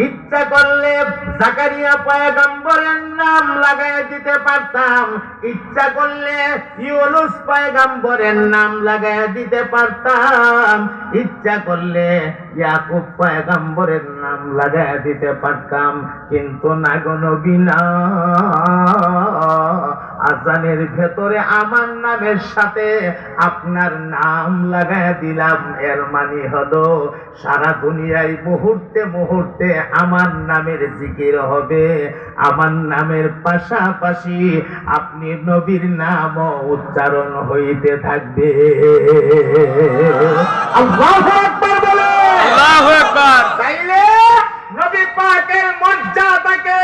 ইচ্ছা করলে জাকারিয়া পয়গম্বরের নাম লাগায় দিতে পারতাম, ইচ্ছা করলে ইউনুস পয়গম্বরের নাম লাগায় দিতে পারতাম, ইচ্ছা করলে ইয়াকুব পয়গম্বরের নাম লাগায় দিতে পারতাম, কিন্তু না গো নবী না। আজানের ভেতরে আমার নামের সাথে আপনার নাম লাগায় দিলাম। এর মানে হলো সারা দুনিয়ায় মুহূর্তে মুহূর্তে আমার নামের জিকির হবে, আমার নামের পাশাপাশি আপনি নবীর নামও উচ্চারণ হইতে থাকবে। আল্লাহু আকবার বলে। আল্লাহু আকবার। তাইলে নবী পাকের মর্যাদাকে,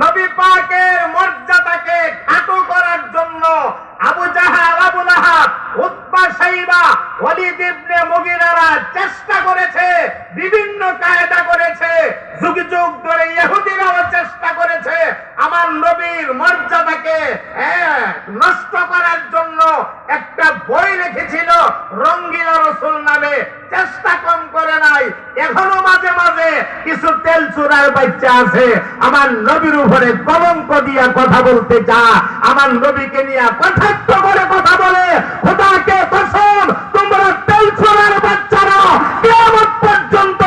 নবী পাকের মর্যাদাকে খাটো করার জন্য আবু জাহাল, আবু লাহাব, উতবা, শাইবা, ওয়ালিদ ইবনে মুগিরারা চেষ্টা করেছে, বিভিন্ন কায়দা করেছে, যুগ যুগ ধরে ইহুদিরাও চেষ্টা করেছে আমার নবীর মর্যাদাকে নষ্ট করার জন্য। একটা বই লিখেছিল রঙ্গিলা রসুল নামে, চেষ্টা কম করে নাই। এখনো মাঝে মাঝে কিছু তেল চুরার বাচ্চা আছে আমার নবীর উপরে কলঙ্ক দিয়া কথা বলতে চা, আমার নবীকে নিয়ে কটাক্ষ করে কথা বলে। খোদাকে কসম, তোমরা তেল চুরার বাচ্চারা কিয়ামত পর্যন্ত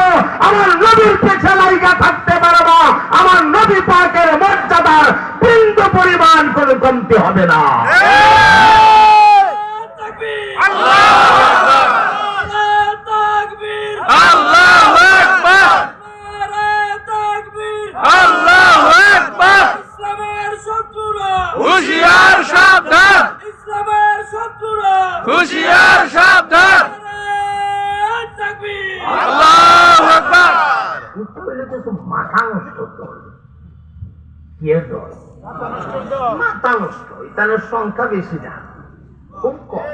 আমার নবীর পেছনে লাগা থাকতে পারবা, আমার নবী পাকের মর্যাদার বিন্দু পরিমাণ কোনো কমতি হবে না। হুশিয়ার সাবধান, ইসলামের শত্রুরা হুশিয়ার সাবধান। আল্লাহু আকবার। মাথা নষ্ট দল, কে দল? মাথা নষ্ট। ইতানের সংখ্যা বেশি না, খুব কম।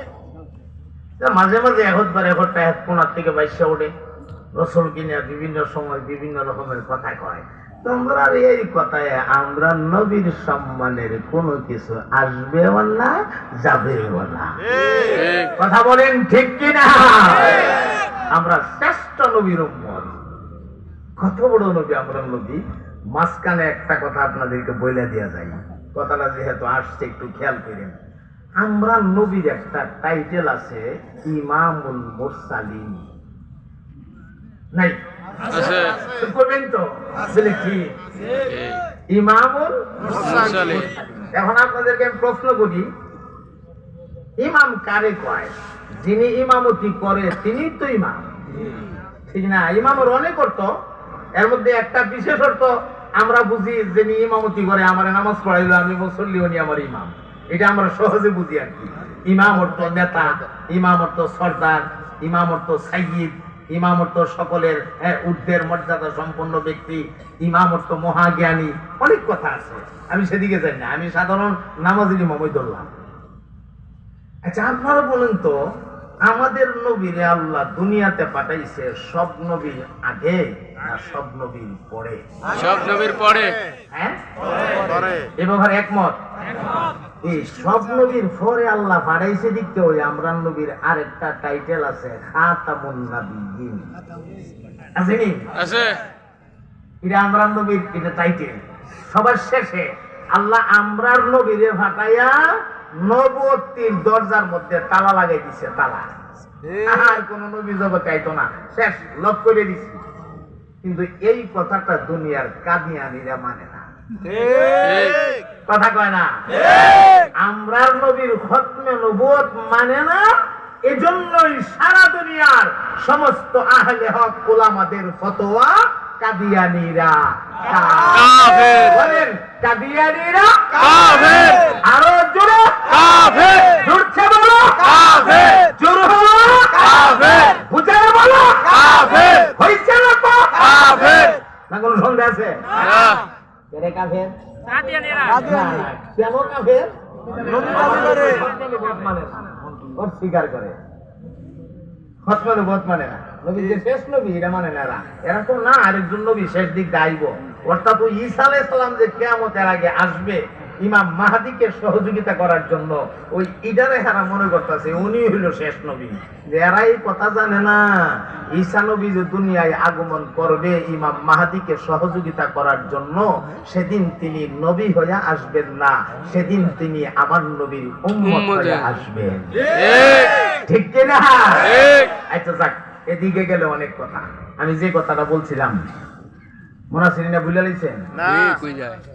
মাঝে মাঝে একবার একটা কোনার থেকে বাইশা ওঠে, রসুল কিনে বিভিন্ন সময় বিভিন্ন রকমের কথা কয়। তোমরা এই কথায় আমরা নবীর সম্মানের কোনো কিছু আসবেও না, যাবেও না। কথা বলেন ঠিক কিনা? আমরা শ্রেষ্ঠ নবীর উম্মত। কত বড় নবী আমরা নবী। মাঝখানে একটা কথা আপনাদেরকে বলে দেওয়া যায়, কথাটা যেহেতু আসছে একটু খেয়াল করেন। আমরা নবীর একটা টাইটেল আছে, ইমামুল মুরসালিন। নাই? করবেন তো? কি ইমামুল মুরসালিন। এখন আপনাদেরকে আমি প্রশ্ন করি, ইমাম কারে কয়? যিনি ইমামতি করে তিনি তো ইমাম, ঠিক না? ইমামের অনেক অর্থ, এর মধ্যে একটা বিশেষ অর্থ আমরা বুঝি, যিনি ইমামতি করে, আমার নামাজ পড়াইলো, আমি মুসল্লি, উনি আমার ইমাম। এটা আমরা সহজে বুঝি আর কি। ইমাম অর্থ নেতা, ইমাম অর্থ সর্দার, ইমাম অর্থ সাইয়্যিদ, ইমাম অর্থ সকলের ঊর্ধ্বের মর্যাদা সম্পন্ন ব্যক্তি, ইমাম অর্থ মহাজ্ঞানী, অনেক কথা আছে। আমি সেদিকে যাই না, আমি সাধারণ নামাজের ইমামই ধরলাম। আচ্ছা, আপনারা বলেন তো, আমাদের নবীরে আল্লাহ দুনিয়াতে পাঠাইছে সব নবী আগে না সব নবীর পরে? সব নবীর পরে। হ্যাঁ, এ ব্যাপারে একমত? এই সব নবীর পরে আল্লাহ পাঠাইছে দিকতে ওই আমরা নবীর আরেকটা টাইটেল আছে, খাতামুন নাবিয়্যিন। আছে নি? আছে। এটা আমরা নবীর এটা টাইটেল। সবার শেষে আল্লাহ আমরার নবীরে পাঠাইয়া নবুয়তের দরজার মধ্যে তালা লাগাই দিছে, তালা। আর কোন নবী জগতে আইতো না, শেষ লক করে দিছি। কিন্তু এই কথাটা দুনিয়ার কাদিয়ানীরা মানে না, কথা কয় না। আমরার নবীর খতমে নবুয়ত মানে না, এজন্যই সারা দুনিয়ার সমস্ত আহলে হক উলামাদের ফতোয়া কাদিয়ানীরা কাফের। বলেন কাদিয়ানীরা কাফের। আরো জোরে কাফের। জোরছে বলো কাফের। জোর হলো কাফের। বুঝে বলো কাফের। হইছে না তো কাফের। না কোনো সন্দেহ আছে? না। কে কাফের? কাদিয়ানীরা। কেন কাফের? স্বীকার করে, খতমের বোধ মানে না, নবী যে শেষ নবী এটা মানে না। এরা তো না, আরেকজন নবী শেষ দিক গাইব, অর্থাৎ ঈসা আলাইহিস সালাম যে কিয়ামতের আগে আসবে ইমাম মাহাদিকে সহযোগিতা করার জন্য ওই ইডারে হারা মনে করতেছে উনি হইল শেষ নবী। এরা এই কথা জানে না ঈসা নবী যে দুনিয়ায় আগমন করবে ইমাম মাহাদিকে সহযোগিতা করার জন্য, সেদিন তিনি নবী হয়ে আসবেন না, সেদিন তিনি আমার নবীর উম্মত হয়ে আসবেন। ঠিক কিনা? আচ্ছা যাক, এদিকে গেলে অনেক কথা। আমি যে কথাটা বলছিলাম মনে আছে না, বুঝে লাইছেন?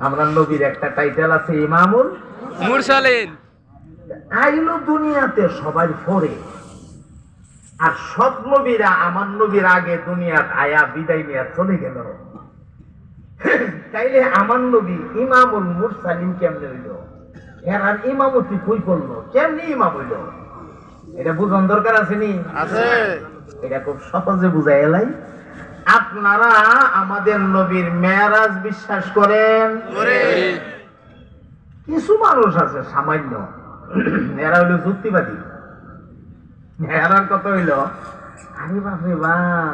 আমরা নবীর একটা টাইটেল আছে ইমামুল মুরসালিন। আইলো দুনিয়াতে সবাই পরে, আর সব নবীরা আমার নবীর আগে দুনিয়ার আয়া বিদায় নিয়ে চলে গেল। তাইলে আমার নবী ইমামুল মুরসালিন কেমনে হইল? এর আর ইমামতি কই করলো, কেমনি ইমাম হইল? এটা বুঝন দরকার আছে নি? আছে। এটা খুব সহজে বুঝাই এলাই। আপনারা আমাদের নবীর মেরাজ বিশ্বাস করেন? কিছু মানুষ আছে সামান্য, এরা হইল যুক্তিবাদী। এরার কথা হইল আরে বাপরে বাপ,